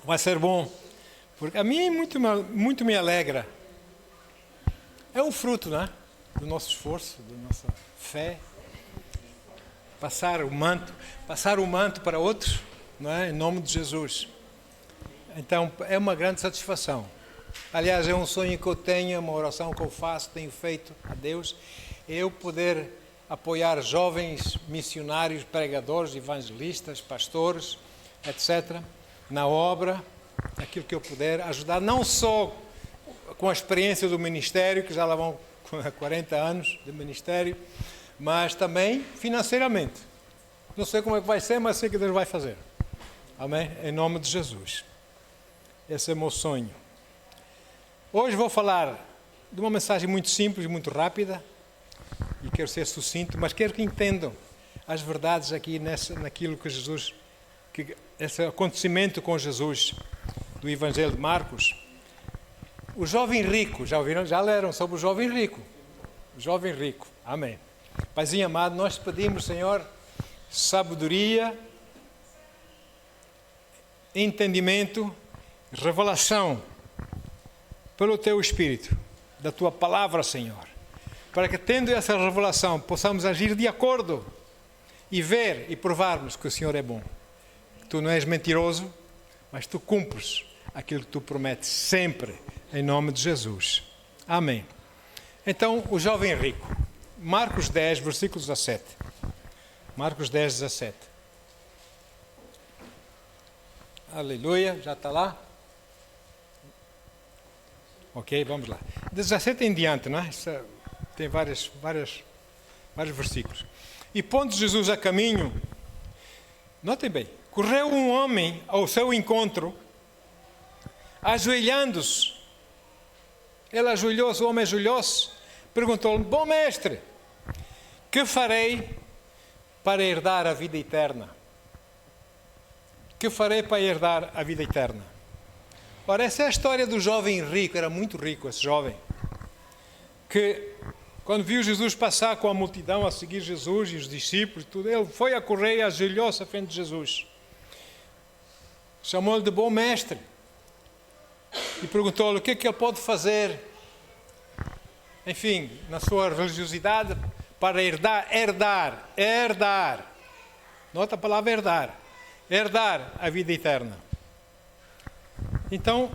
Vai ser bom, porque a mim muito me alegra. É um fruto, né, do nosso esforço, da nossa fé. Passar o manto para outros, não é? Em nome de Jesus. Então, é uma grande satisfação. Aliás, é um sonho que eu tenho, uma oração que eu faço, tenho feito a Deus, é eu poder apoiar jovens missionários, pregadores, evangelistas, pastores, etc., na obra, aquilo que eu puder, ajudar não só com a experiência do ministério, que já lá vão 40 anos de ministério, mas também financeiramente. Não sei como é que vai ser, mas sei que Deus vai fazer. Amém? Em nome de Jesus. Esse é o meu sonho. Hoje vou falar de uma mensagem muito simples, muito rápida, e quero ser sucinto, mas quero que entendam as verdades aqui naquilo que Jesus, esse acontecimento com Jesus do Evangelho de Marcos. O jovem rico, já ouviram? Já leram sobre o jovem rico. O jovem rico. Amém. Paizinho amado, nós pedimos, Senhor, sabedoria, entendimento, revelação pelo Teu Espírito, da Tua Palavra, Senhor, para que, tendo essa revelação, possamos agir de acordo e ver e provarmos que o Senhor é bom. Que Tu não és mentiroso, mas Tu cumpres aquilo que Tu prometes sempre, em nome de Jesus. Amém. Então, o jovem rico. Marcos 10, versículo 17. Marcos 10, 17. Aleluia, já está lá? Ok, vamos lá. 17 em diante, não é? Tem vários versículos. E pondo Jesus a caminho, notem bem, correu um homem ao seu encontro, ajoelhando-se. Ele ajoelhou-se, o homem ajoelhou-se, perguntou-lhe: bom mestre, que farei para herdar a vida eterna? Que farei para herdar a vida eterna? Ora, essa é a história do jovem rico. Era muito rico esse jovem, que quando viu Jesus passar com a multidão a seguir Jesus e os discípulos, tudo, ele foi a correr e ajoelhou-se à frente de Jesus. Chamou-lhe de bom mestre e perguntou-lhe o que é que ele pode fazer, enfim, na sua religiosidade, para herdar. Nota a palavra herdar a vida eterna. Então,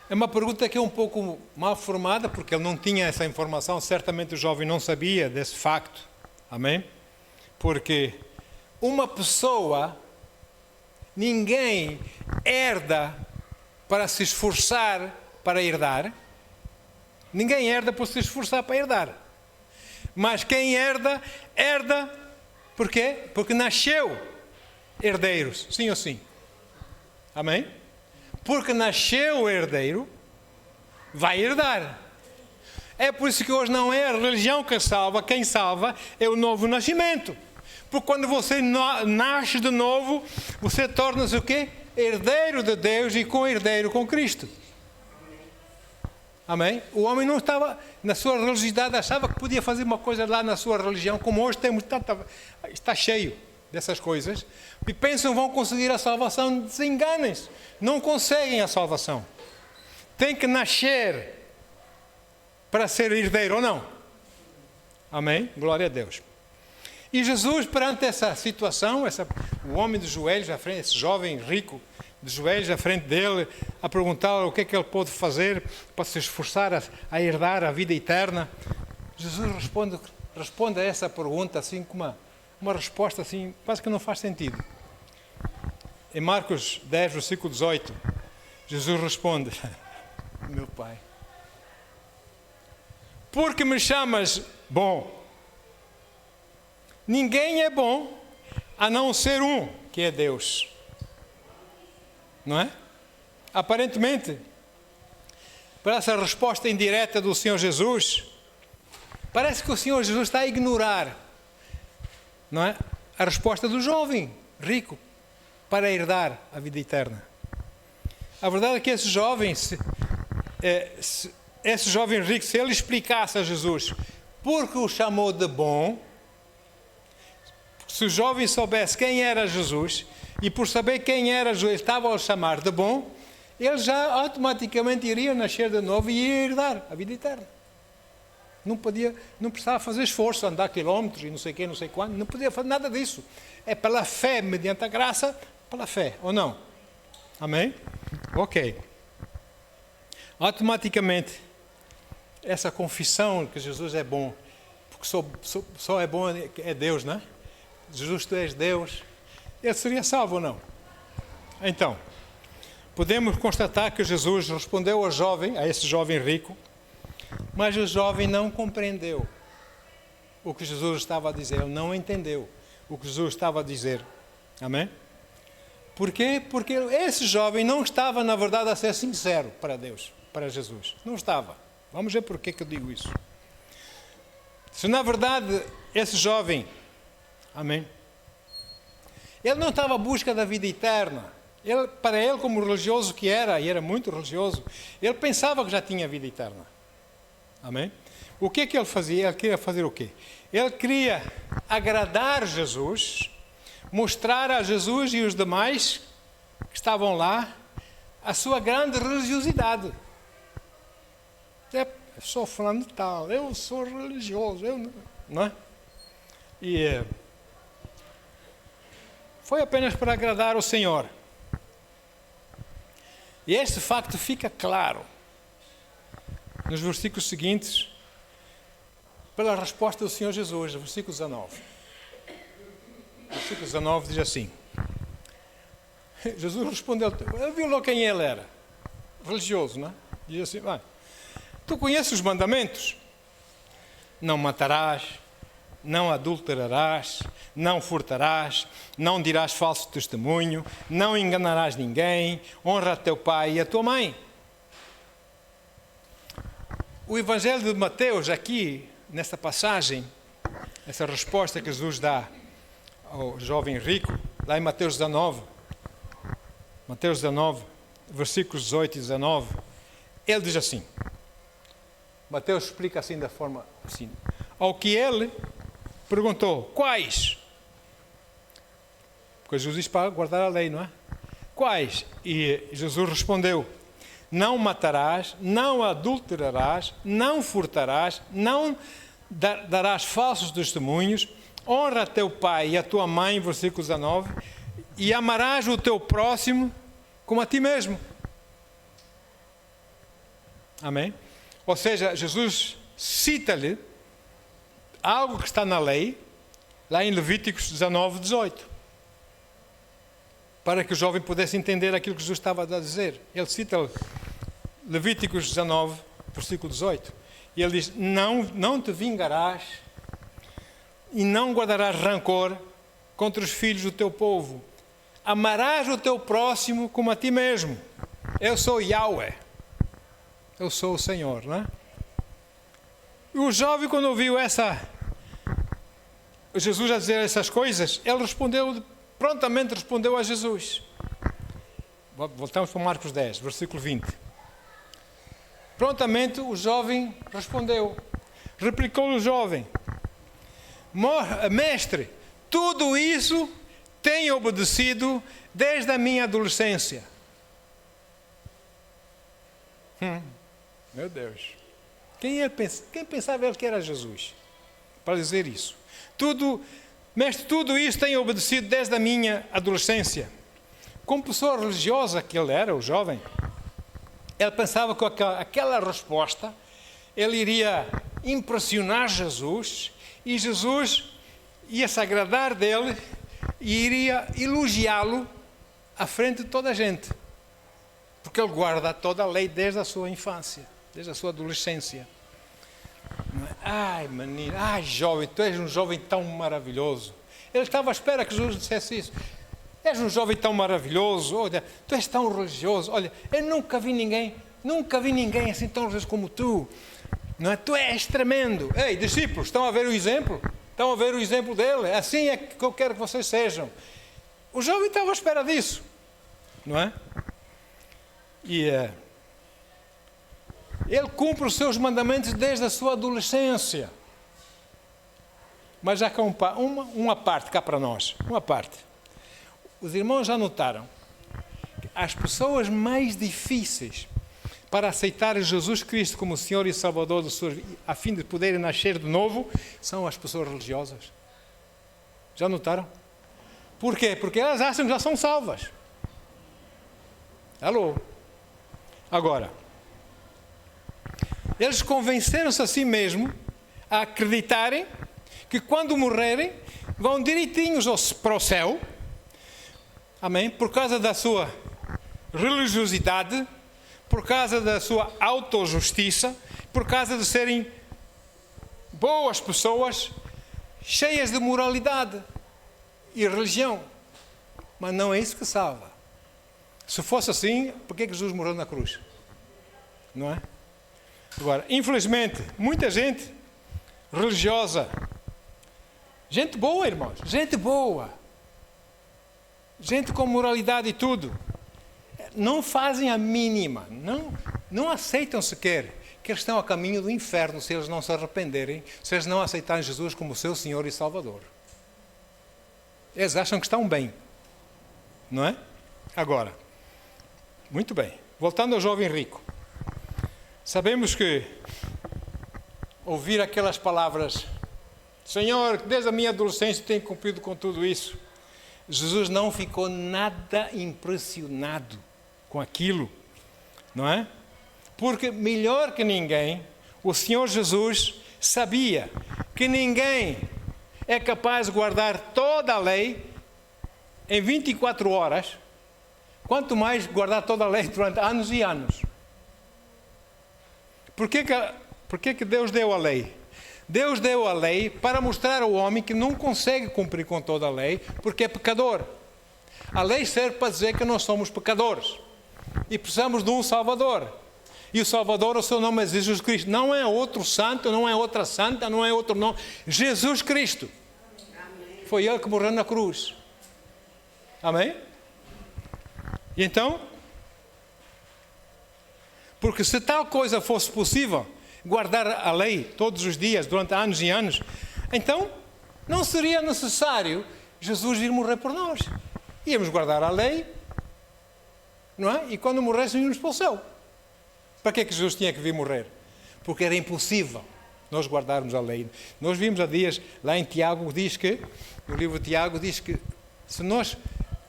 é uma pergunta que é um pouco mal formada, porque ele não tinha essa informação, certamente o jovem não sabia desse facto. Amém? Porque uma pessoa, ninguém herda para se esforçar para herdar. Ninguém herda por se esforçar para herdar. Mas quem herda por quê? Porque nasceu herdeiros, sim ou sim. Amém? Porque nasceu herdeiro, vai herdar. É por isso que hoje não é a religião que salva, quem salva é o novo nascimento. Porque quando você nasce de novo, você torna-se o quê? Herdeiro de Deus e co-herdeiro com Cristo. Amém? O homem não estava, na sua religiosidade, achava que podia fazer uma coisa lá na sua religião, como hoje temos está cheio dessas coisas, e pensam que vão conseguir a salvação. Desenganem-se, não conseguem a salvação. Tem que nascer para ser herdeiro ou não. Amém? Glória a Deus. E Jesus, perante essa situação, o homem de joelhos à frente, esse jovem rico de joelhos à frente dele, a perguntar o que é que ele pode fazer para se esforçar a herdar a vida eterna, Jesus responde a essa pergunta assim com uma resposta assim, quase que não faz sentido. Em Marcos 10, versículo 18, Jesus responde: meu Pai, por que me chamas bom? Ninguém é bom a não ser um, que é Deus. Não é? Aparentemente, para essa resposta indireta do Senhor Jesus, parece que o Senhor Jesus está a ignorar, não é, a resposta do jovem rico para herdar a vida eterna. A verdade é que esse jovem rico, se ele explicasse a Jesus porque o chamou de bom, Se o jovem soubesse quem era Jesus, e por saber quem era Jesus, ele estava a chamar de bom, ele já automaticamente iria nascer de novo e iria herdar a vida eterna. Não precisava fazer esforço, andar quilómetros e não sei o quê, não sei quanto, não podia fazer nada disso. É pela fé, mediante a graça, pela fé, ou não? Amém? Ok. Automaticamente, essa confissão que Jesus é bom, porque só é bom é Deus, não é? Jesus, tu és Deus, ele seria salvo ou não? Então, podemos constatar que Jesus respondeu ao jovem, a esse jovem rico, mas o jovem não compreendeu o que Jesus estava a dizer, ele não entendeu o que Jesus estava a dizer. Amém? Por quê? Porque esse jovem não estava, na verdade, a ser sincero para Deus, para Jesus. Não estava. Vamos ver por que eu digo isso. Se, na verdade, esse jovem, amém, ele não estava à busca da vida eterna. Para ele, como religioso que era, e era muito religioso, ele pensava que já tinha vida eterna. Amém? O que ele fazia? Ele queria fazer o quê? Ele queria agradar Jesus, mostrar a Jesus e os demais que estavam lá a sua grande religiosidade. Sou fulano de tal, eu sou religioso, não é? E foi apenas para agradar o Senhor. E este facto fica claro nos versículos seguintes, pela resposta do Senhor Jesus, versículo 19. Versículo 19 diz assim: Jesus respondeu, ele viu logo quem ele era, religioso, não é? Diz assim: tu conheces os mandamentos? Não matarás, não adulterarás, não furtarás, não dirás falso testemunho, não enganarás ninguém, honra teu pai e a tua mãe. O Evangelho de Mateus, aqui, nesta passagem, essa resposta que Jesus dá ao jovem rico, lá em Mateus 19, versículos 18 e 19, ele diz assim, Mateus explica assim da forma assim, ao que ele perguntou, quais? Porque Jesus diz para guardar a lei, não é? Quais? E Jesus respondeu, não matarás, não adulterarás, não furtarás, não darás falsos testemunhos, honra teu pai e a tua mãe, versículo 19, e amarás o teu próximo como a ti mesmo. Amém? Ou seja, Jesus cita-lhe algo que está na lei, lá em Levíticos 19, 18. Para que o jovem pudesse entender aquilo que Jesus estava a dizer. Ele cita Levíticos 19, versículo 18. E ele diz, não te vingarás e não guardarás rancor contra os filhos do teu povo. Amarás o teu próximo como a ti mesmo. Eu sou Yahweh. Eu sou o Senhor, não é? E o jovem, quando ouviu Jesus a dizer essas coisas, ele prontamente respondeu a Jesus. Voltamos para Marcos 10, versículo 20. Prontamente o jovem respondeu. Replicou o jovem, mestre, tudo isso tenho obedecido desde a minha adolescência. Meu Deus. Quem pensava ele que era Jesus? Para dizer isso. Mestre, tudo isso tenho obedecido desde a minha adolescência. Como pessoa religiosa que ele era, o jovem, ele pensava que com aquela resposta ele iria impressionar Jesus e Jesus ia se agradar dele e iria elogiá-lo à frente de toda a gente. Porque ele guarda toda a lei desde a sua infância, desde a sua adolescência. Ai, menino, ai, jovem, tu és um jovem tão maravilhoso. Ele estava à espera que Jesus dissesse isso. És um jovem tão maravilhoso, olha, tu és tão religioso, olha, eu nunca vi ninguém assim tão religioso como tu. Não é? Tu és tremendo. Ei, discípulos, estão a ver o exemplo? Estão a ver o exemplo dele? Assim é que eu quero que vocês sejam. O jovem estava à espera disso, não é? E ele cumpre os seus mandamentos desde a sua adolescência. Mas já cá uma parte cá para nós, uma parte. Os irmãos já notaram que as pessoas mais difíceis para aceitar Jesus Cristo como Senhor e Salvador de suas vidas, a fim de poderem nascer de novo, são as pessoas religiosas. Já notaram? Por quê? Porque elas acham que já são salvas. Alô? Agora, eles convenceram-se a si mesmo a acreditarem que quando morrerem vão direitinhos para o céu, amém? Por causa da sua religiosidade, por causa da sua autojustiça, por causa de serem boas pessoas, cheias de moralidade e religião. Mas não é isso que salva. Se fosse assim, por que Jesus morreu na cruz? Não é? Agora, infelizmente, muita gente religiosa, gente boa, irmãos, gente boa, gente com moralidade e tudo, não fazem a mínima, não aceitam sequer que eles estão a caminho do inferno se eles não se arrependerem, se eles não aceitarem Jesus como seu Senhor e Salvador. Eles acham que estão bem, não é? Agora, muito bem, voltando ao jovem rico, sabemos que ouvir aquelas palavras, Senhor, desde a minha adolescência tenho cumprido com tudo isso, Jesus não ficou nada impressionado com aquilo, não é? Porque melhor que ninguém, o Senhor Jesus sabia que ninguém é capaz de guardar toda a lei em 24 horas, quanto mais guardar toda a lei durante anos e anos. Por que Deus deu a lei? Deus deu a lei para mostrar ao homem que não consegue cumprir com toda a lei, porque é pecador. A lei serve para dizer que nós somos pecadores e precisamos de um Salvador. E o Salvador, o seu nome é Jesus Cristo. Não é outro santo, não é outra santa, não é outro nome. Jesus Cristo. Foi Ele que morreu na cruz. Amém? E então, porque se tal coisa fosse possível, guardar a lei todos os dias, durante anos e anos, então não seria necessário Jesus vir morrer por nós. Íamos guardar a lei, não é? E quando morrêssemos, íamos para o céu. Para que Jesus tinha que vir morrer? Porque era impossível nós guardarmos a lei. Nós vimos há dias, lá em Tiago, diz que, no livro de Tiago, diz que se nós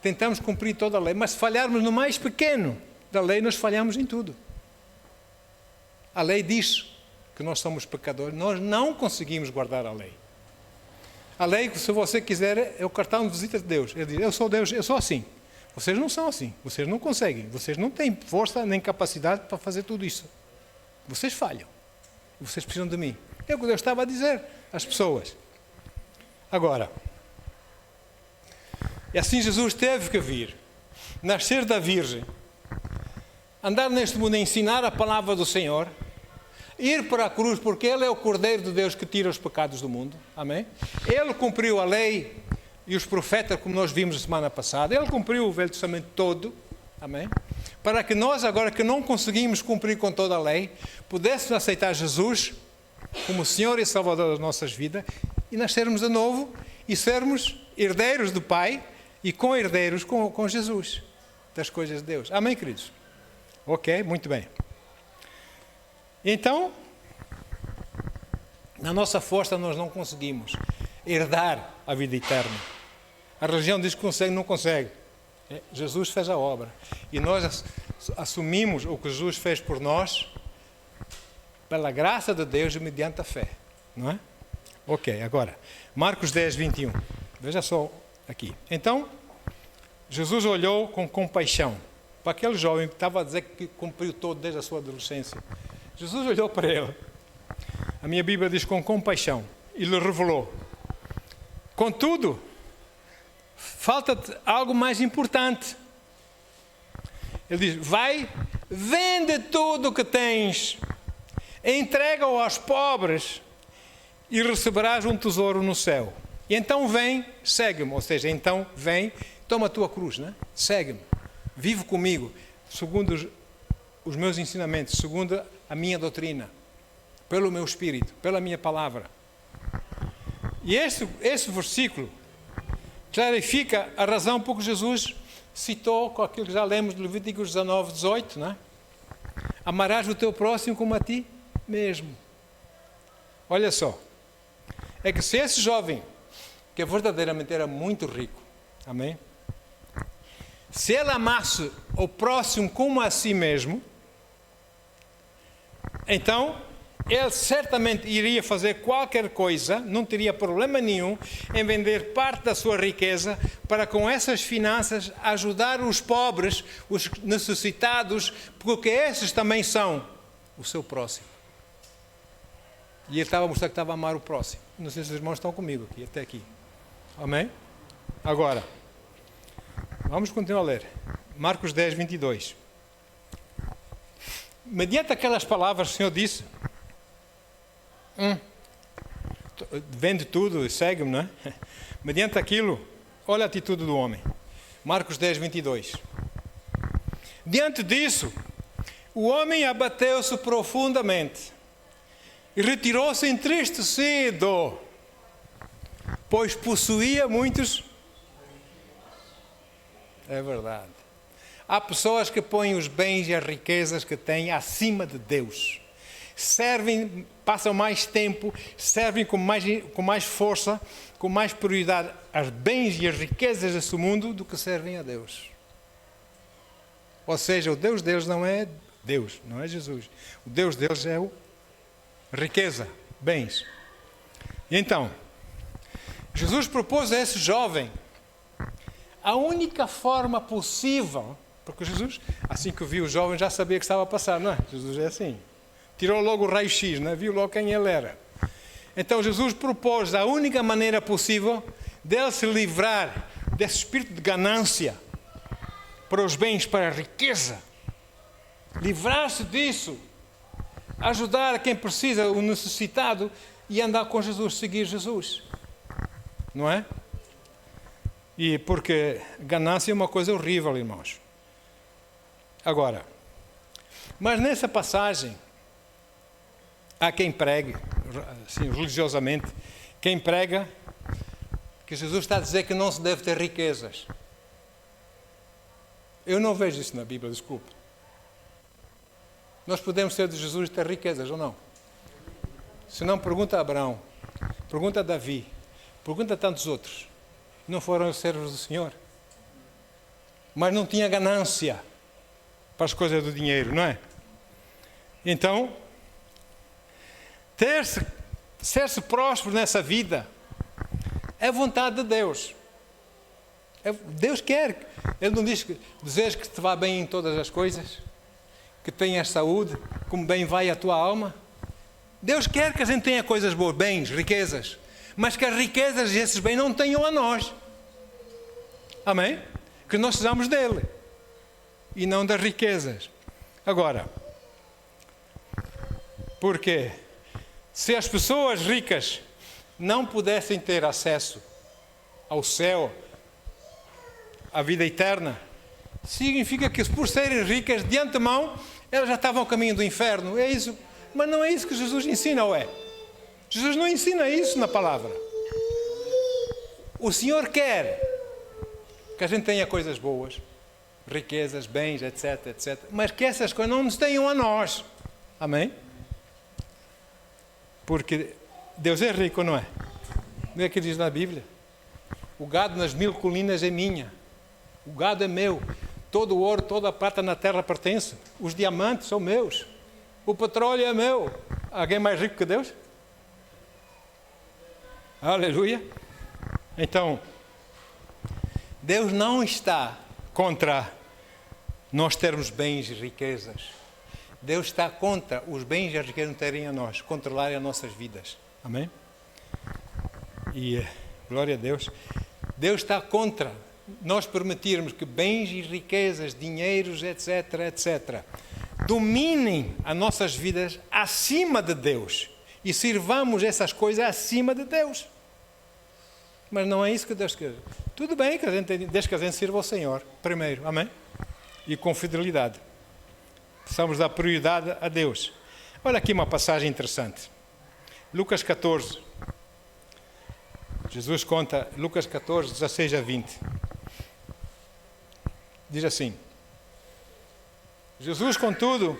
tentamos cumprir toda a lei, mas se falharmos no mais pequeno da lei, nós falhamos em tudo. A lei diz que nós somos pecadores, nós não conseguimos guardar a lei. A lei, se você quiser, é o cartão de visita de Deus. Ele diz, eu sou Deus, eu sou assim. Vocês não são assim, vocês não conseguem, vocês não têm força nem capacidade para fazer tudo isso. Vocês falham. Vocês precisam de mim. É o que Deus estava a dizer às pessoas. Agora, e assim Jesus teve que vir, nascer da Virgem, andar neste mundo a ensinar a palavra do Senhor, ir para a cruz, porque Ele é o Cordeiro de Deus que tira os pecados do mundo. Amém? Ele cumpriu a lei e os profetas, como nós vimos na semana passada. Ele cumpriu o Velho Testamento todo. Amém? Para que nós, agora que não conseguimos cumprir com toda a lei, pudéssemos aceitar Jesus como Senhor e Salvador das nossas vidas e nascermos de novo e sermos herdeiros do Pai e co-herdeiros com Jesus das coisas de Deus. Amém, queridos? Ok, muito bem. Então, na nossa força nós não conseguimos herdar a vida eterna. A religião diz que consegue, não consegue. Jesus fez a obra. E nós assumimos o que Jesus fez por nós pela graça de Deus e mediante a fé. Não é? Ok, agora, Marcos 10, 21. Veja só aqui. Então, Jesus olhou com compaixão para aquele jovem que estava a dizer que cumpriu todo desde a sua adolescência. Jesus olhou para ele. A minha Bíblia diz com compaixão. E lhe revelou. Contudo, falta-te algo mais importante. Ele diz, vai, vende tudo o que tens, entrega-o aos pobres e receberás um tesouro no céu. E então vem, segue-me. Ou seja, então vem, toma a tua cruz, né? Segue-me. Vive comigo, segundo os meus ensinamentos, segundo a minha doutrina, pelo meu Espírito, pela minha palavra. E esse versículo clarifica a razão por que Jesus citou com aquilo que já lemos de Levíticos 19, 18, não é? Amarás o teu próximo como a ti mesmo. Olha só, é que se esse jovem, que verdadeiramente era muito rico, amém? Se ele amasse o próximo como a si mesmo, então ele certamente iria fazer qualquer coisa, não teria problema nenhum em vender parte da sua riqueza para com essas finanças ajudar os pobres, os necessitados, porque esses também são o seu próximo. E ele estava a mostrar que estava a amar o próximo. Não sei se os irmãos estão comigo aqui, até aqui. Amém? Agora, vamos continuar a ler. Marcos 10, 22. Mediante aquelas palavras, o Senhor disse: vende tudo e segue-me, não é? Mediante aquilo, olha a atitude do homem. Marcos 10, 22. Diante disso, o homem abateu-se profundamente e retirou-se entristecido, pois possuía muitos. É verdade. Há pessoas que põem os bens e as riquezas que têm acima de Deus. Servem, passam mais tempo, servem com mais força, com mais prioridade aos bens e as riquezas desse mundo do que servem a Deus. Ou seja, o Deus deles não é Deus, não é Jesus. O Deus deles é riqueza, bens. E então, Jesus propôs a esse jovem a única forma possível, porque Jesus, assim que viu o jovem, já sabia que estava a passar, não é? Jesus é assim. Tirou logo o raio-x, não é? Viu logo quem ele era. Então Jesus propôs a única maneira possível dele se livrar desse espírito de ganância para os bens, para a riqueza. Livrar-se disso. Ajudar a quem precisa, o necessitado, e andar com Jesus, seguir Jesus. Não é? E porque ganância é uma coisa horrível, irmãos. Agora, mas nessa passagem, há quem pregue, assim, religiosamente, quem prega que Jesus está a dizer que não se deve ter riquezas. Eu não vejo isso na Bíblia, desculpe. Nós podemos ser de Jesus e ter riquezas ou não? Se não, pergunta a Abraão, pergunta a Davi, pergunta a tantos outros. Não foram os servos do Senhor? Mas não tinha ganância para as coisas do dinheiro, não é? Então, ser-se próspero nessa vida é vontade de Deus. Deus quer. Ele não diz que deseja que te vá bem em todas as coisas, que tenhas saúde, como bem vai a tua alma. Deus quer que a gente tenha coisas boas, bens, riquezas, mas que as riquezas e esses bens não tenham a nós. Amém? Que nós precisamos dele e não das riquezas. Agora, porque se as pessoas ricas não pudessem ter acesso ao céu, à vida eterna, significa que por serem ricas de antemão, elas já estavam ao caminho do inferno. É isso. Mas não é isso que Jesus ensina, ou é? Jesus não ensina isso na palavra. O Senhor quer que a gente tenha coisas boas, riquezas, bens, etc, etc. Mas que essas coisas não nos tenham a nós. Amém? Porque Deus é rico, não é? Não é que diz na Bíblia? O gado nas 1000 colinas é minha. O gado é meu. Todo o ouro, toda a prata na terra pertence. Os diamantes são meus. O petróleo é meu. Alguém mais rico que Deus? Aleluia. Então, Deus não está contra nós termos bens e riquezas. Deus está contra os bens e as riquezas não terem a nós, controlarem as nossas vidas. Amém? E glória a Deus. Deus está contra nós permitirmos que bens e riquezas, dinheiros, etc, etc, dominem as nossas vidas acima de Deus e sirvamos essas coisas acima de Deus. Mas não é isso que Deus quer. Tudo bem que a gente, desde que a gente sirva ao Senhor primeiro, amém? E com fidelidade. Precisamos dar prioridade a Deus. Olha aqui uma passagem interessante. Lucas 14. Jesus conta, Lucas 14, 16 a 20. Diz assim: Jesus, contudo,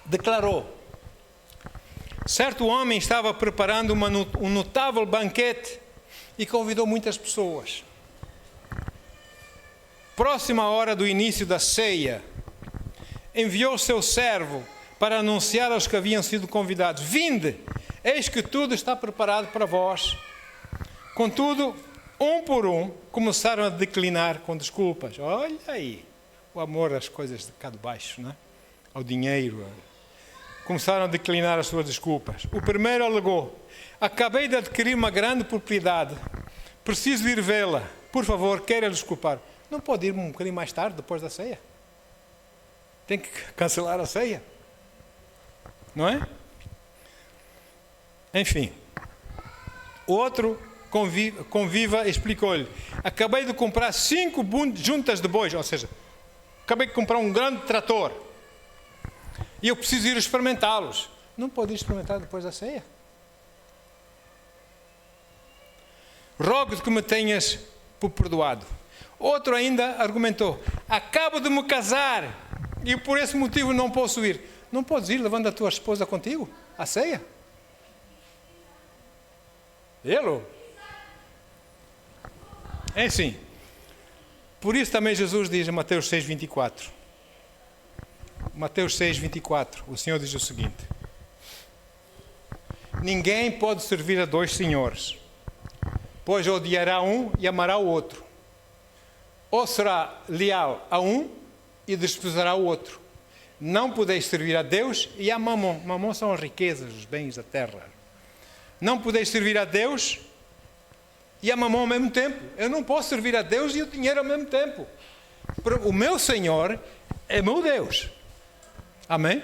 declarou: certo homem estava preparando um notável banquete e convidou muitas pessoas. Próxima hora do início da ceia, enviou seu servo para anunciar aos que haviam sido convidados: vinde, eis que tudo está preparado para vós. Contudo, um por um, começaram a declinar com desculpas. Olha aí, o amor às coisas de cá de baixo, não é? Ao dinheiro. Começaram a declinar as suas desculpas. O primeiro alegou: acabei de adquirir uma grande propriedade, preciso ir vê-la. Por favor, queira desculpar. Não pode ir um bocadinho mais tarde, depois da ceia? Tem que cancelar a ceia, não é? Enfim, outro conviva explicou-lhe: acabei de comprar 5 juntas de bois, ou seja, acabei de comprar um grande trator e eu preciso ir experimentá-los. Não pode ir experimentar depois da ceia? Rogo-te que me tenhas por perdoado. Outro ainda argumentou: acabo de me casar e por esse motivo não posso ir. Não podes ir levando a tua esposa contigo à ceia? Ele? É assim. Por isso também Jesus diz em Mateus 6, 24. Mateus 6, 24. O Senhor diz o seguinte: ninguém pode servir a 2 senhores, pois odiará um e amará o outro. Ou será leal a um e desprezará o outro. Não podeis servir a Deus e a Mamon. Mamon são as riquezas, os bens da terra. Não podeis servir a Deus e a Mamon ao mesmo tempo. Eu não posso servir a Deus e o dinheiro ao mesmo tempo. O meu Senhor é meu Deus. Amém?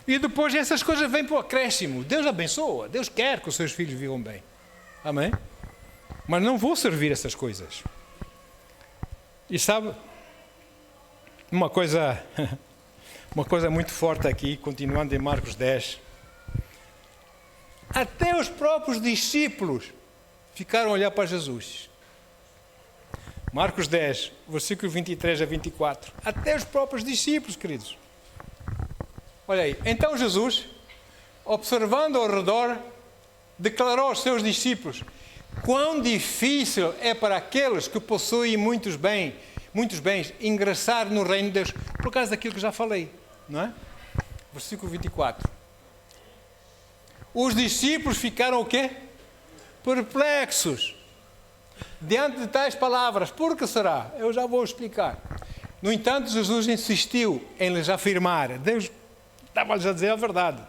E depois essas coisas vêm para o acréscimo. Deus abençoa. Deus quer que os seus filhos vivam bem. Amém? Mas não vou servir essas coisas. E sabe, uma coisa muito forte aqui, continuando em Marcos 10. Até os próprios discípulos ficaram a olhar para Jesus. Marcos 10, versículo 23 a 24. Até os próprios discípulos, queridos. Olha aí. Então Jesus, observando ao redor, declarou aos seus discípulos: quão difícil é para aqueles que possuem muitos bens, ingressar no reino de Deus, por causa daquilo que já falei, não é? Versículo 24. Os discípulos ficaram o quê? Perplexos diante de tais palavras. Por que será? Eu já vou explicar. No entanto, Jesus insistiu em lhes afirmar. Deus estava-lhes a dizer a verdade.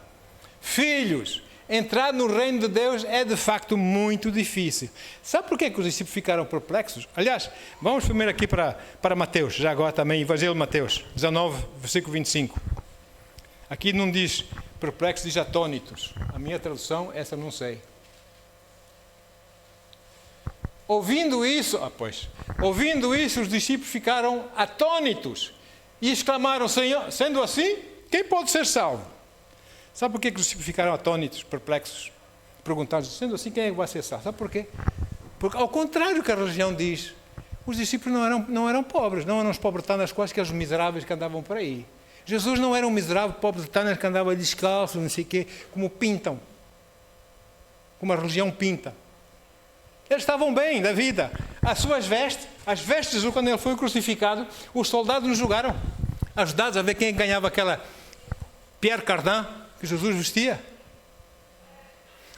Filhos, entrar no reino de Deus é de facto muito difícil. Sabe porquê que os discípulos ficaram perplexos? Aliás, vamos primeiro aqui para Mateus, já agora também, Evangelho de Mateus, 19, versículo 25. Aqui não diz perplexos, diz atônitos. A minha tradução, essa eu não sei. Ouvindo isso, os discípulos ficaram atônitos e exclamaram: Senhor, sendo assim, quem pode ser salvo? Sabe por que os discípulos ficaram atônitos, perplexos? Perguntaram: sendo assim, quem é que vai ser salvo? Sabe por quê? Porque, ao contrário do que a religião diz, os discípulos não eram pobres, não eram os pobretanas quase que os miseráveis que andavam por aí. Jesus não era um miserável pobretanas que andava descalço, não sei o quê, como pintam, como a religião pinta. Eles estavam bem da vida. As vestes de Jesus, quando ele foi crucificado, os soldados nos julgaram, ajudados a ver quem ganhava aquela Pierre Cardin que Jesus vestia.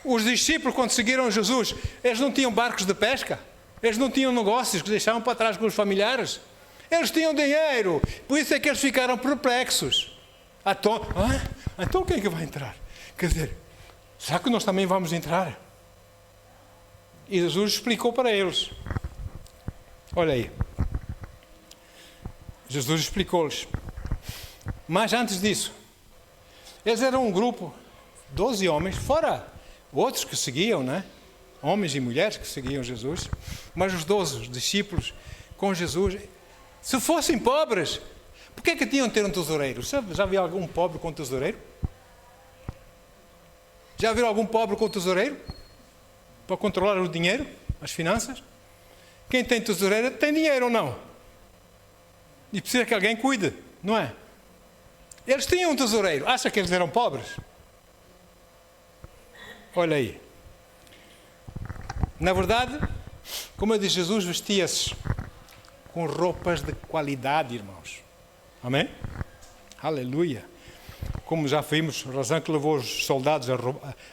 Os discípulos, quando seguiram Jesus, eles não tinham barcos de pesca, eles não tinham negócios que deixavam para trás com os familiares, eles tinham dinheiro, por isso é que eles ficaram perplexos. Então quem é que vai entrar? Quer dizer, será que nós também vamos entrar? E Jesus explicou para eles. Olha aí. Jesus explicou-lhes. Mas antes disso, eles eram um grupo, 12 homens, fora outros que seguiam, né? Homens e mulheres que seguiam Jesus. Mas os 12 discípulos com Jesus, se fossem pobres, por que é que tinham de ter um tesoureiro? Já viu algum pobre com tesoureiro? Já viram algum pobre com tesoureiro? Para controlar o dinheiro? as finanças. Quem tem tesoureira tem dinheiro ou não? E precisa que alguém cuide, não é? Eles tinham um tesoureiro. Acha que eles eram pobres? Olha aí. Na verdade, como eu disse, Jesus vestia-se com roupas de qualidade, irmãos. Amém? Aleluia. Como já vimos, a razão que levou os soldados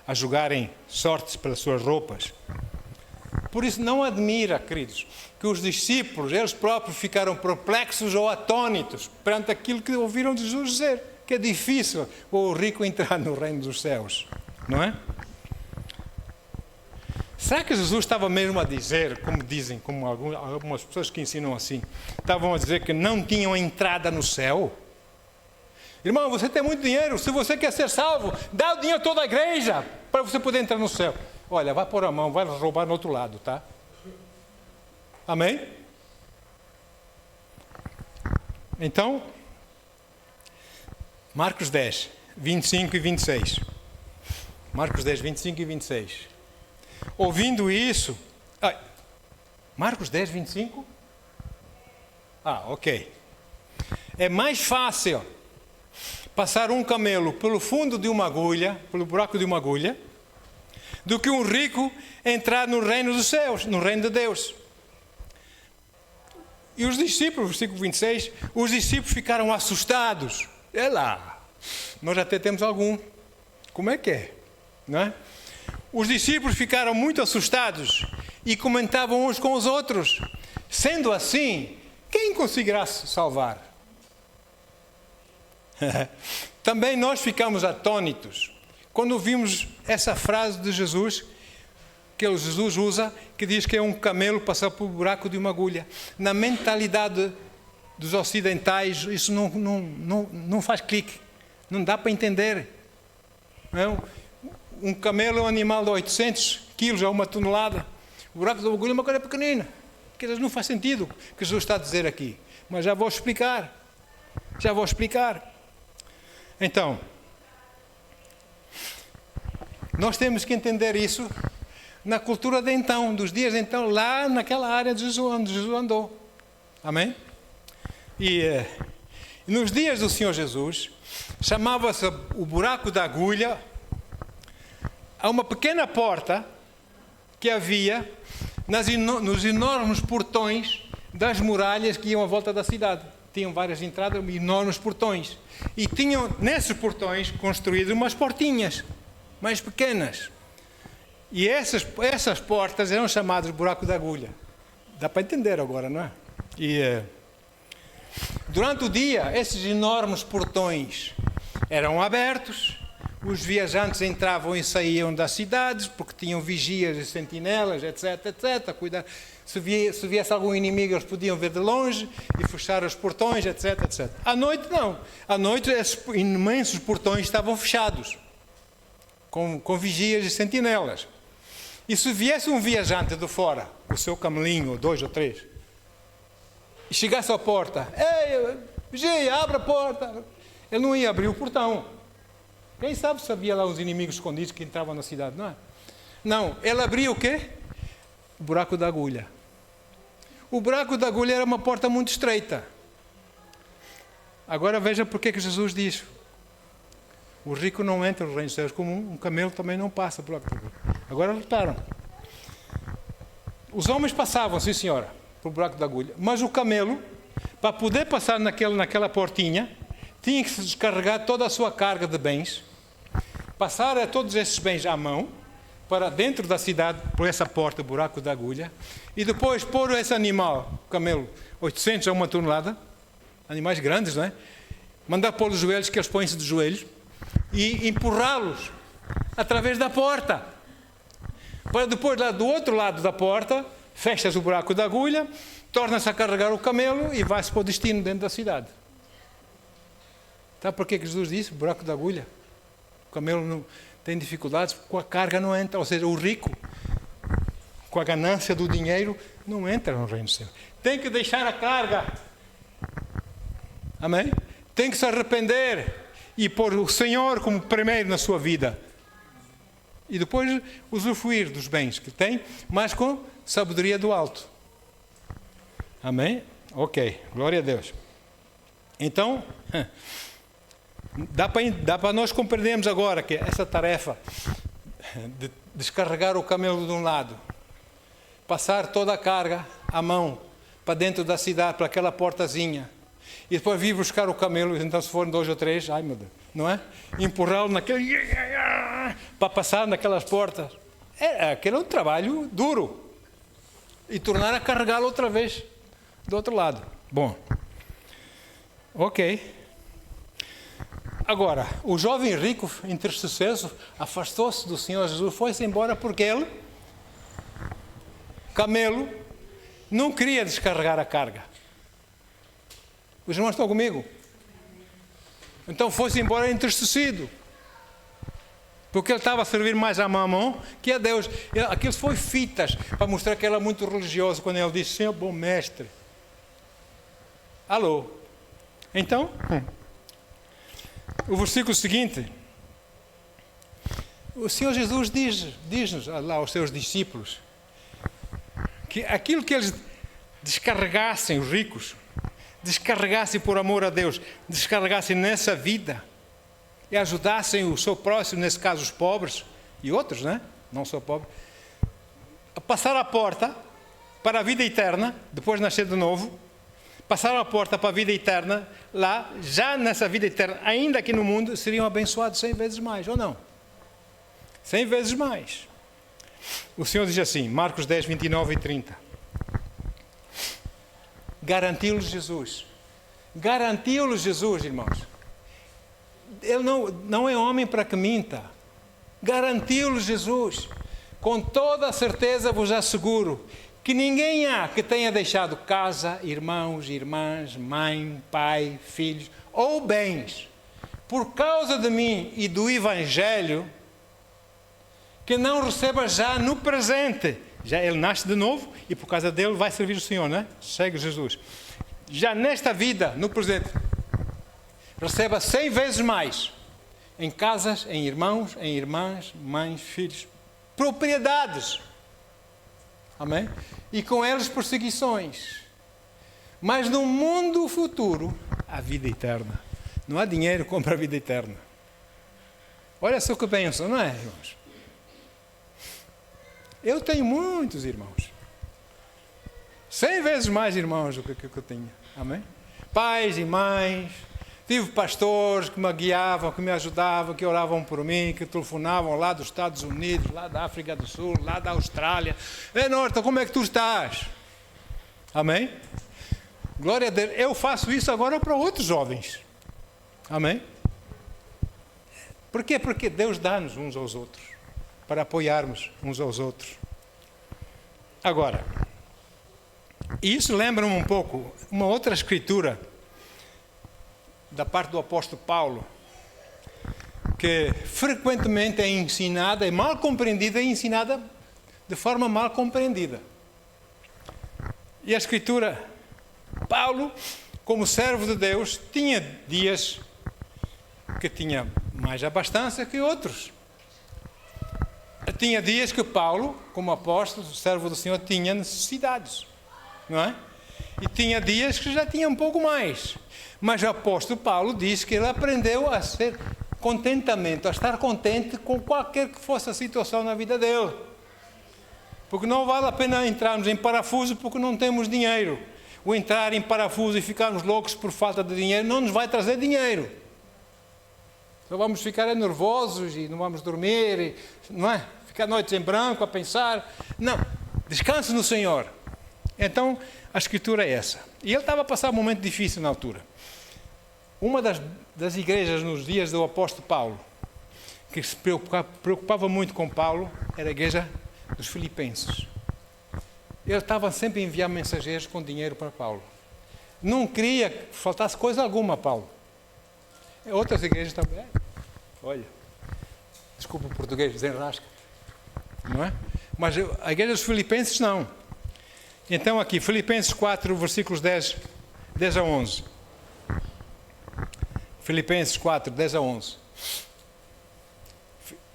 a jogarem sortes pelas suas roupas. Por isso, não admira, queridos, que os discípulos, eles próprios, ficaram perplexos ou atônitos perante aquilo que ouviram Jesus dizer, que é difícil o rico entrar no reino dos céus, não é? Será que Jesus estava mesmo a dizer, como dizem, como algumas pessoas que ensinam assim, estavam a dizer que não tinham entrada no céu? Irmão, você tem muito dinheiro, se você quer ser salvo, dá o dinheiro toda a igreja para você poder entrar no céu. Olha, vai pôr a mão, vai roubar no outro lado, tá? Amém? Então, Marcos 10, 25 e 26. Marcos 10, 25 e 26. Ouvindo isso... Marcos 10, 25? Ok. É mais fácil passar um camelo pelo fundo de uma agulha, pelo buraco de uma agulha, do que um rico entrar no reino dos céus, no reino de Deus. E os discípulos, versículo 26, os discípulos ficaram assustados. É lá, nós até temos algum. Como é que é? Não é? Os discípulos ficaram muito assustados e comentavam uns com os outros. Sendo assim, quem conseguirá se salvar? Também nós ficamos atônitos quando ouvimos essa frase de Jesus, que Jesus usa, que diz que é um camelo passar por buraco de uma agulha. Na mentalidade dos ocidentais, isso não faz clique, não dá para entender. Não? Um camelo é um animal de 800 quilos a 1 tonelada. O buraco de uma agulha é uma coisa pequenina. Que não faz sentido o que Jesus está a dizer aqui. Mas já vou explicar. Então, nós temos que entender isso na cultura de então, dos dias de então, lá naquela área de Jesus, onde Jesus andou. Amém? E nos dias do Senhor Jesus, chamava-se o buraco da agulha a uma pequena porta que havia nos enormes portões das muralhas que iam à volta da cidade. Tinham várias entradas, enormes portões. E tinham, nesses portões, construído umas portinhas mais pequenas. E essas portas eram chamadas buraco da agulha. Dá para entender agora, não é? E durante o dia, esses enormes portões eram abertos. Os viajantes entravam e saíam das cidades, porque tinham vigias e sentinelas, etc, etc. Cuidar. Se viesse algum inimigo, eles podiam ver de longe e fechar os portões, etc, etc. À noite, não. À noite, esses imensos portões estavam fechados, com vigias e sentinelas. E se viesse um viajante de fora, com o seu camelinho, 2 ou 3, e chegasse à porta, ei, vigia, abre a porta. Ele não ia abrir o portão. Quem sabe se havia lá os inimigos escondidos que entravam na cidade, não é? Não, ele abria o quê? O buraco da agulha. O buraco da agulha era uma porta muito estreita. Agora veja porque que Jesus diz: o rico não entra no reino dos céus, como um camelo também não passa por buraco da agulha. Agora reparam. Os homens passavam, sim senhora, por buraco da agulha, mas o camelo, para poder passar naquela portinha, tinha que se descarregar toda a sua carga de bens, passar todos esses bens à mão, para dentro da cidade, por essa porta, buraco da agulha, e depois pôr esse animal, o camelo, 800 a 1 tonelada, animais grandes, não é? Mandar pôr os joelhos, que eles põem-se de joelhos, e empurrá-los através da porta. Para depois, lá do outro lado da porta, fechas o buraco da agulha, torna-se a carregar o camelo e vai-se para o destino dentro da cidade. Sabe porquê que Jesus disse? Buraco da agulha. O camelo não tem dificuldades, com a carga não entra. Ou seja, o rico, com a ganância do dinheiro, não entra no reino do céu. Tem que deixar a carga. Amém? Tem que se arrepender e pôr o Senhor como primeiro na sua vida. E depois usufruir dos bens que tem, mas com sabedoria do alto. Amém? Ok, glória a Deus. Então, dá para nós compreendermos agora que essa tarefa de descarregar o camelo de um lado, passar toda a carga à mão para dentro da cidade, para aquela portazinha, e depois vir buscar o camelo, então se forem 2 ou 3, ai meu Deus, não é? Empurrá-lo para passar naquelas portas. Aquele é um trabalho duro. E tornar a carregá-lo outra vez do outro lado. Bom, ok. Agora, o jovem rico, entristecido, afastou-se do Senhor Jesus, foi-se embora porque ele, camelo, não queria descarregar a carga. Os irmãos estão comigo? Então foi-se embora entristecido. Porque ele estava a servir mais a Mamon que a Deus. Aquilo foi fitas para mostrar que ele é muito religioso quando ele disse: Senhor, bom mestre. Alô? Então, o versículo seguinte, o Senhor Jesus diz-nos lá aos seus discípulos que aquilo que eles descarregassem, os ricos, descarregassem por amor a Deus, descarregassem nessa vida e ajudassem o seu próximo, nesse caso os pobres e outros, né? Não só pobres, a passar a porta para a vida eterna, depois de nascer de novo, passar a porta para a vida eterna, lá, já nessa vida eterna, ainda aqui no mundo, seriam abençoados 100 vezes mais, ou não? 100 vezes mais. O Senhor diz assim, Marcos 10, 29 e 30. Garantiu-lhes Jesus. Garantiu-lhes Jesus, irmãos. Ele não é homem para que minta. Garantiu-lhes Jesus. Com toda a certeza vos asseguro que ninguém há que tenha deixado casa, irmãos, irmãs, mãe, pai, filhos ou bens, por causa de mim e do Evangelho, que não receba já no presente. Já ele nasce de novo e por causa dele vai servir o Senhor, não é? Segue Jesus. Já nesta vida, no presente, receba 100 vezes mais em casas, em irmãos, em irmãs, mães, filhos, propriedades. Amém? E com eles perseguições. Mas no mundo futuro, a vida eterna. Não há dinheiro que compra a vida eterna. Olha só o que pensam, não é, irmãos? Eu tenho muitos irmãos. 100 vezes mais irmãos do que eu tinha. Amém? Pais e mães. Tive pastores que me guiavam, que me ajudavam, que oravam por mim, que telefonavam lá dos Estados Unidos, lá da África do Sul, lá da Austrália. Norton, como é que tu estás? Amém? Glória a Deus. Eu faço isso agora para outros jovens. Amém? Por quê? Porque Deus dá-nos uns aos outros, para apoiarmos uns aos outros. Agora, isso lembra-me um pouco uma outra escritura da parte do apóstolo Paulo, que frequentemente é ensinada, é mal compreendida e ensinada de forma mal compreendida. E a escritura, Paulo, como servo de Deus, tinha dias que tinha mais abastança que outros. Tinha dias que Paulo, como apóstolo, servo do Senhor, tinha necessidades, não é? E tinha dias que já tinha um pouco mais. Mas o apóstolo Paulo diz que ele aprendeu a ser contentamento, a estar contente com qualquer que fosse a situação na vida dele. Porque não vale a pena entrarmos em parafuso porque não temos dinheiro. O entrar em parafuso e ficarmos loucos por falta de dinheiro não nos vai trazer dinheiro. Só vamos ficar nervosos e não vamos dormir, não é? Ficar noites em branco a pensar. Não, descanse no Senhor. Então, a escritura é essa. E ele estava a passar um momento difícil na altura. Uma das igrejas nos dias do apóstolo Paulo, que se preocupava muito com Paulo, era a igreja dos Filipenses. Ele estava sempre a enviar mensageiros com dinheiro para Paulo. Não queria que faltasse coisa alguma a Paulo. Outras igrejas também. Olha, desculpa o português, desenrasca. Não é? Mas a igreja dos Filipenses não. Então aqui, Filipenses 4, versículos 10 a 11. Filipenses 4, 10 a 11.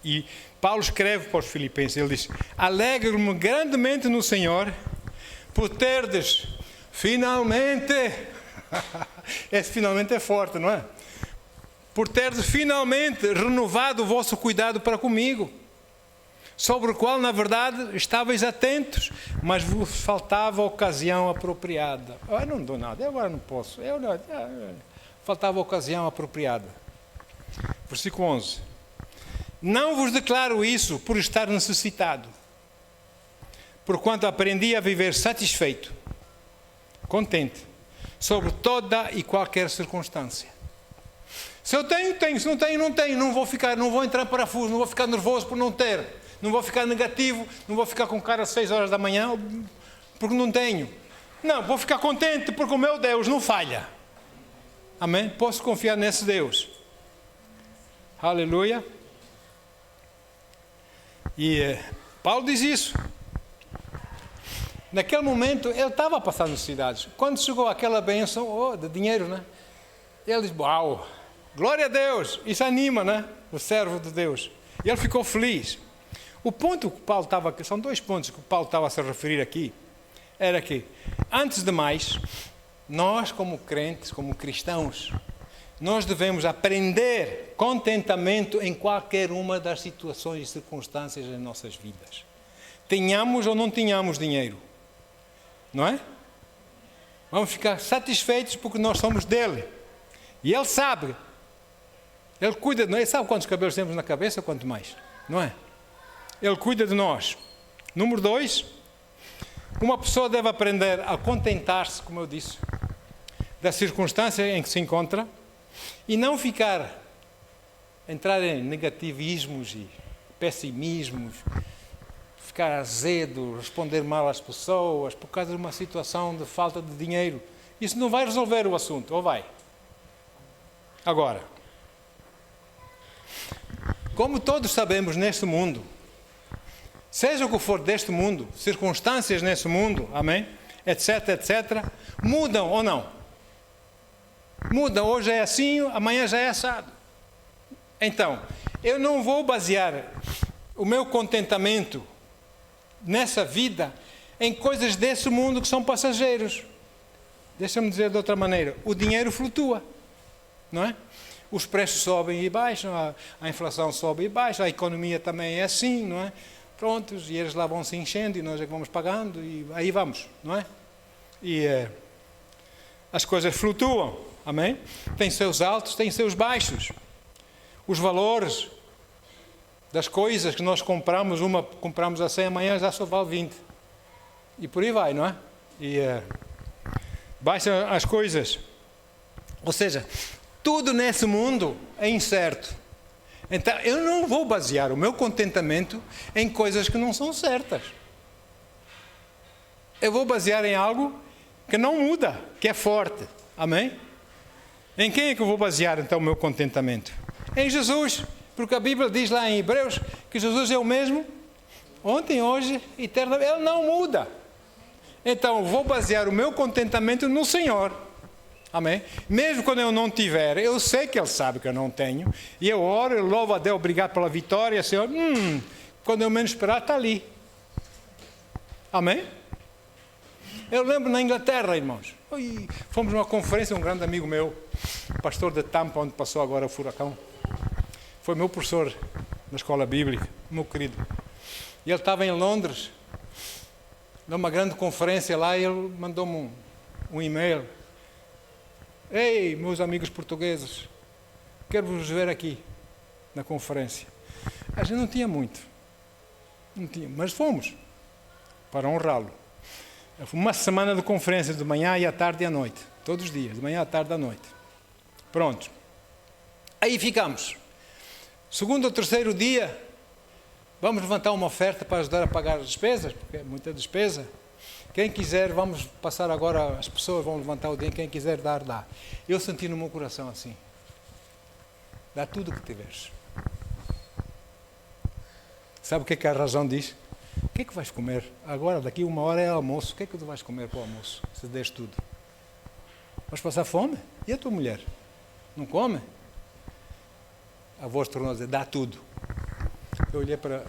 E Paulo escreve para os Filipenses, ele diz: alegro-me grandemente no Senhor por terdes finalmente, esse finalmente é forte, não é? Por terdes finalmente renovado o vosso cuidado para comigo, sobre o qual, na verdade, estáveis atentos, mas vos faltava a ocasião apropriada. Eu não dou nada, eu agora não posso. Faltava a ocasião apropriada. Versículo 11. Não vos declaro isso por estar necessitado, porquanto aprendi a viver satisfeito, contente, sobre toda e qualquer circunstância. Se eu tenho, tenho. Se não tenho, não tenho. Não vou entrar em parafuso, não vou ficar nervoso por não ter. Não vou ficar negativo, não vou ficar com cara às 6 horas da manhã porque não tenho. Não, vou ficar contente porque o meu Deus não falha. Amém? Posso confiar nesse Deus. Aleluia. E Paulo diz isso. Naquele momento, ele estava passando necessidades. Quando chegou aquela bênção de dinheiro, né? Ele diz: uau, glória a Deus. Isso anima, né? O servo de Deus. E ele ficou feliz. O ponto que Paulo estava, são 2 pontos que Paulo estava a se referir aqui, era que, antes de mais, nós como crentes, como cristãos, nós devemos aprender contentamento em qualquer uma das situações e circunstâncias das nossas vidas. Tenhamos ou não tenhamos dinheiro, não é? Vamos ficar satisfeitos porque nós somos dele. E ele sabe, ele cuida de nós, ele sabe quantos cabelos temos na cabeça, quanto mais, não é? Ele cuida de nós. Número 2, uma pessoa deve aprender a contentar-se, como eu disse, da circunstância em que se encontra e não entrar em negativismos e pessimismos, ficar azedo, responder mal às pessoas por causa de uma situação de falta de dinheiro. Isso não vai resolver o assunto, ou vai? Agora, como todos sabemos neste mundo, seja o que for deste mundo, circunstâncias nesse mundo, amém? Etc, etc, mudam ou não? Mudam, hoje é assim, amanhã já é assado. Então, eu não vou basear o meu contentamento nessa vida em coisas desse mundo que são passageiros. Deixa-me dizer de outra maneira, o dinheiro flutua, não é? Os preços sobem e baixam, a inflação sobe e baixa, a economia também é assim, não é? Prontos, e eles lá vão se enchendo e nós é que vamos pagando e aí vamos, não é? E as coisas flutuam, amém? Tem seus altos, tem seus baixos. Os valores das coisas que nós compramos, uma compramos a 100, amanhã já só vale 20. E por aí vai, não é? E baixam as coisas. Ou seja, tudo nesse mundo é incerto. Então, eu não vou basear o meu contentamento em coisas que não são certas. Eu vou basear em algo que não muda, que é forte. Amém? Em quem é que eu vou basear, então, o meu contentamento? Em Jesus. Porque a Bíblia diz lá em Hebreus que Jesus é o mesmo ontem, hoje, eternamente. Ele não muda. Então, eu vou basear o meu contentamento no Senhor. Amém? Mesmo quando eu não tiver, eu sei que Ele sabe que eu não tenho. E eu oro, eu louvo a Deus, obrigado pela vitória. Senhor, quando eu menos esperar, está ali. Amém? Eu lembro na Inglaterra, irmãos. Fomos numa conferência, um grande amigo meu, pastor de Tampa, onde passou agora o furacão. Foi meu professor na escola bíblica, meu querido. E ele estava em Londres, numa grande conferência lá, e ele mandou-me um e-mail. Ei, meus amigos portugueses, quero vos ver aqui na conferência. A gente não tinha muito, mas fomos para honrá-lo. Foi uma semana de conferência, de manhã e à tarde e à noite, todos os dias, de manhã à tarde e à noite. Pronto. Aí ficamos. Segundo ou terceiro dia, vamos levantar uma oferta para ajudar a pagar as despesas, porque é muita despesa. Quem quiser, vamos passar agora, as pessoas vão levantar o dinheiro, quem quiser dar, dá. Eu senti no meu coração assim, dá tudo o que tiveres. Sabe o que é que a razão diz? O que é que vais comer? Agora, daqui 1 hora é almoço, o que é que tu vais comer para o almoço, se deres tudo? Vais passar fome? E a tua mulher? Não come? A voz tornou a dizer, dá tudo. Eu olhei para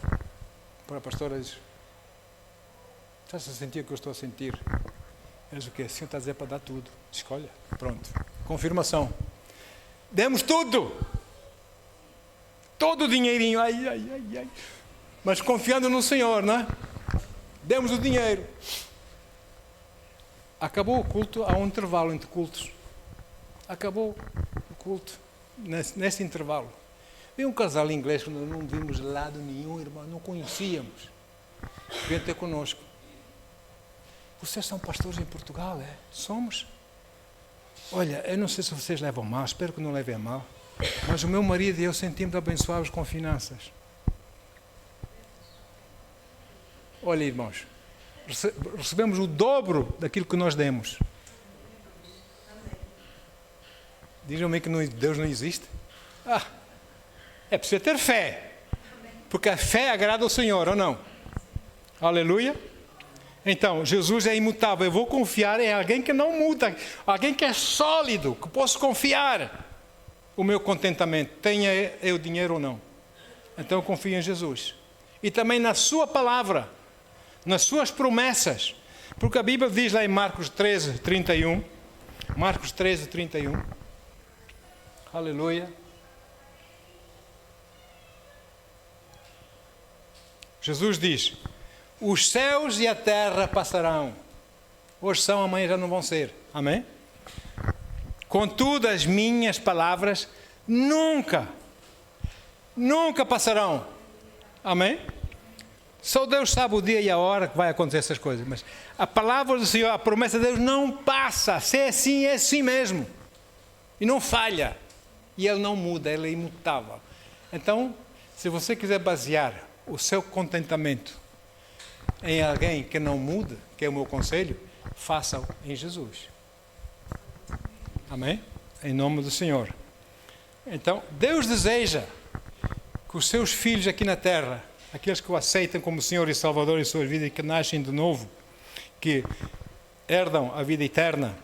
a pastora e disse: estás a sentir o que eu estou a sentir? Ela disse: o quê? O senhor está a dizer para dar tudo. Escolha. Pronto. Confirmação. Demos tudo. Todo o dinheirinho. Ai. Mas confiando no Senhor, não é? Demos o dinheiro. Acabou o culto, há um intervalo entre cultos. Acabou o culto, nesse intervalo. Veio um casal inglês que nós não vimos de lado nenhum, irmão, não conhecíamos. Veio ter conosco. Vocês são pastores em Portugal, é? Somos? Olha, eu não sei se vocês levam mal, espero que não levem a mal, mas o meu marido e eu sentimos abençoados com finanças. Olha, irmãos, recebemos o dobro daquilo que nós demos. Dizem-me que Deus não existe? É preciso ter fé, porque a fé agrada ao Senhor, ou não? Aleluia. Então, Jesus é imutável. Eu vou confiar em alguém que não muda, alguém que é sólido, que posso confiar o meu contentamento, tenha eu dinheiro ou não. Então eu confio em Jesus. E também na sua palavra, nas suas promessas, porque a Bíblia diz lá em Marcos 13, 31, Marcos 13, 31, aleluia. Jesus diz: os céus e a terra passarão. Hoje são, amanhã já não vão ser. Amém? Contudo, as minhas palavras nunca passarão. Amém? Só Deus sabe o dia e a hora que vai acontecer essas coisas. Mas a palavra do Senhor, a promessa de Deus não passa. Se é assim mesmo. E não falha. E Ele não muda, Ele é imutável. Então, se você quiser basear o seu contentamento em alguém que não muda, que é o meu conselho, faça-o em Jesus. Amém? Em nome do Senhor. Então, Deus deseja que os seus filhos aqui na terra, aqueles que o aceitam como Senhor e Salvador em sua vida e que nascem de novo, que herdam a vida eterna,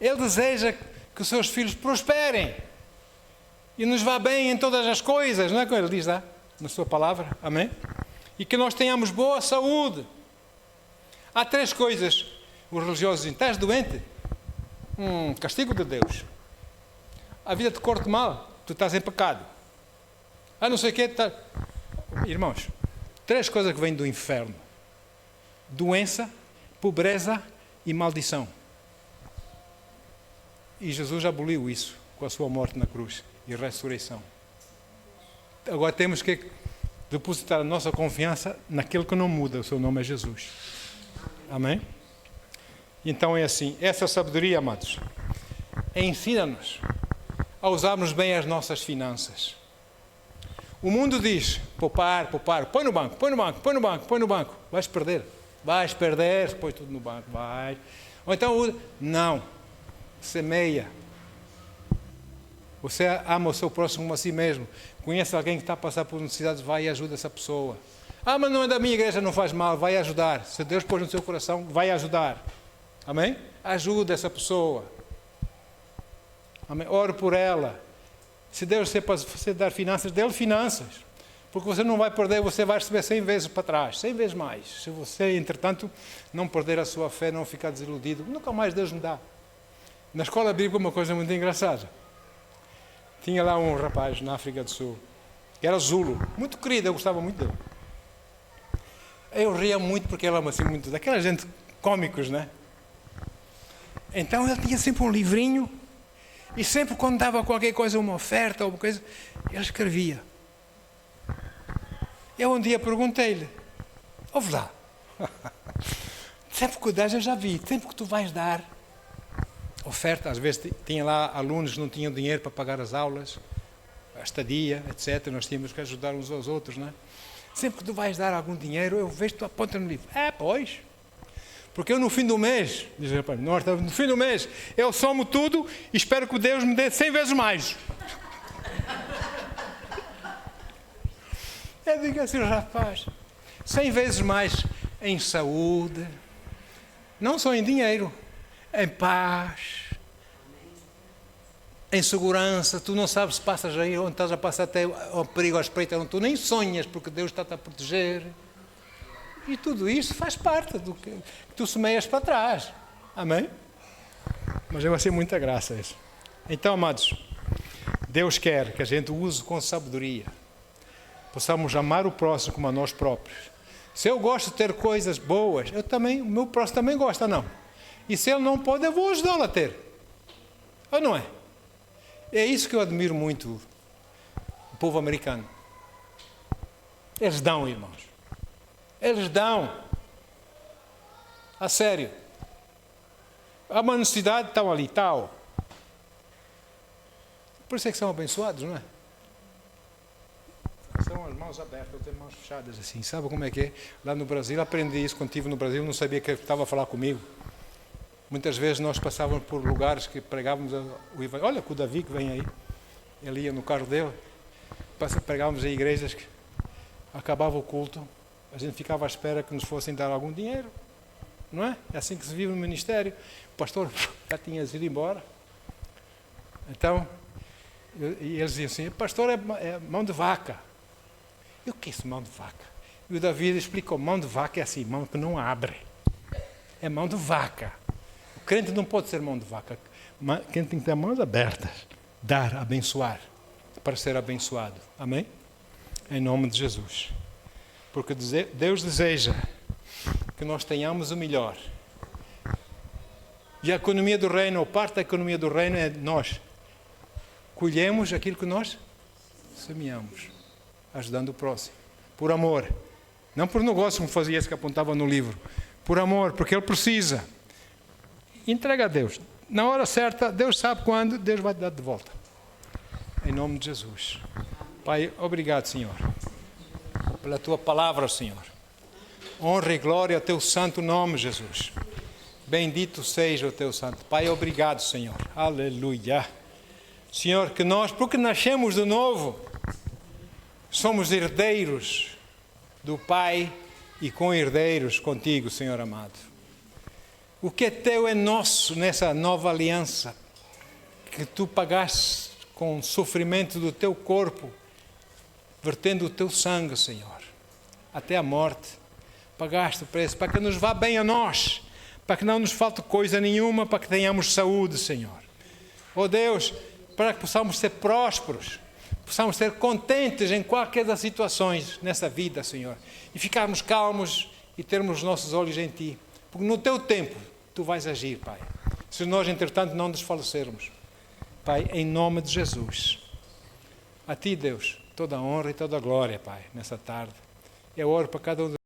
Ele deseja que os seus filhos prosperem e nos vá bem em todas as coisas, não é como Ele diz lá na sua palavra? Amém? E que nós tenhamos boa saúde. Há 3 coisas. Os religiosos dizem: estás doente? Castigo de Deus. A vida te corta mal, tu estás em pecado. Não sei o quê. Irmãos, 3 coisas que vêm do inferno: doença, pobreza e maldição. E Jesus aboliu isso com a sua morte na cruz e ressurreição. Agora temos que depositar a nossa confiança naquele que não muda. O seu nome é Jesus. Amém? Então é assim. Essa sabedoria, amados, ensina-nos a usarmos bem as nossas finanças. O mundo diz: poupar, põe no banco. Vais perder, põe tudo no banco, vai. Ou então, não, semeia. Você ama o seu próximo como a si mesmo. Conhece alguém que está a passar por necessidades, vai e ajuda essa pessoa. Mas não é da minha igreja, não faz mal, vai ajudar. Se Deus pôs no seu coração, vai ajudar. Amém? Ajuda essa pessoa. Amém? Ore por ela. Se Deus é para você dar finanças, dê-lhe finanças. Porque você não vai perder, você vai receber 100 vezes para trás, 100 vezes mais. Se você, entretanto, não perder a sua fé, não ficar desiludido, nunca mais Deus me dá. Na escola bíblica, uma coisa muito engraçada. Tinha lá um rapaz na África do Sul, que era Zulo, muito querido, eu gostava muito dele. Eu ria muito porque ele era assim, muito daquela gente cómicos, né? Então ele tinha sempre um livrinho e sempre quando dava qualquer coisa, uma oferta ou uma coisa, ele escrevia. Eu um dia perguntei-lhe: ouve lá, sempre que dás, eu já vi, sempre que tu vais dar oferta, às vezes tinha lá alunos que não tinham dinheiro para pagar as aulas, a estadia, etc. Nós tínhamos que ajudar uns aos outros, não é? Sempre que tu vais dar algum dinheiro, eu vejo que tu aponta no livro. Pois. Porque eu no fim do mês, diz o rapaz, no fim do mês, eu somo tudo e espero que Deus me dê 100 vezes mais. Eu digo assim, rapaz, 100 vezes mais em saúde, não só em dinheiro, em paz, em segurança, tu não sabes se passas aí onde estás a passar até ao perigo à espreita, onde tu nem sonhas, porque Deus está-te a proteger. E tudo isso faz parte do que tu semeias para trás. Amém? Mas vai ser muita graça isso. Então, amados, Deus quer que a gente use com sabedoria. Possamos amar o próximo como a nós próprios. Se eu gosto de ter coisas boas, o meu próximo também gosta, não? E se ele não pode, eu vou ajudá-lo a ter. Ou não é? É isso que eu admiro muito o povo americano. Eles dão, irmãos. Eles dão. A sério. Há uma necessidade, estão ali, tal. Por isso é que são abençoados, não é? São as mãos abertas, eu tenho mãos fechadas assim. Sabe como é que é? Lá no Brasil, aprendi isso quando estive no Brasil, não sabia que ele estava a falar comigo. Muitas vezes nós passávamos por lugares que pregávamos o Evangelho. Olha com o Davi que vem aí. Ele ia no carro dele. Pregávamos em igrejas que acabava o culto. A gente ficava à espera que nos fossem dar algum dinheiro. Não é? É assim que se vive no ministério. O pastor já tinha ido embora. Então, e eles diziam assim, pastor é mão de vaca. E o que é isso, mão de vaca? E o Davi explicou, mão de vaca é assim, mão que não abre. É mão de vaca. O crente não pode ser mão de vaca. O crente tem que ter mãos abertas. Dar, abençoar. Para ser abençoado. Amém? Em nome de Jesus. Porque Deus deseja que nós tenhamos o melhor. E a economia do reino, ou parte da economia do reino é nós. Colhemos aquilo que nós semeamos. Ajudando o próximo. Por amor. Não por negócio, como fazia esse que apontava no livro. Por amor, porque ele precisa. Entrega a Deus. Na hora certa, Deus sabe quando, Deus vai te dar de volta. Em nome de Jesus. Pai, obrigado, Senhor. Pela tua palavra, Senhor. Honra e glória ao teu santo nome, Jesus. Bendito seja o teu santo. Pai, obrigado, Senhor. Aleluia. Senhor, que nós, porque nascemos de novo, somos herdeiros do Pai e co-herdeiros contigo, Senhor amado. O que é teu é nosso nessa nova aliança que tu pagaste com o sofrimento do teu corpo, vertendo o teu sangue, Senhor, até a morte. Pagaste o preço para que nos vá bem a nós, para que não nos falte coisa nenhuma, para que tenhamos saúde, Senhor. Oh Deus, para que possamos ser prósperos, possamos ser contentes em qualquer das situações nessa vida, Senhor, e ficarmos calmos e termos os nossos olhos em Ti, porque no Teu tempo Tu vais agir, Pai, se nós, entretanto, não desfalecermos. Pai, em nome de Jesus, a Ti, Deus, toda a honra e toda a glória, Pai, nessa tarde. Eu oro para cada um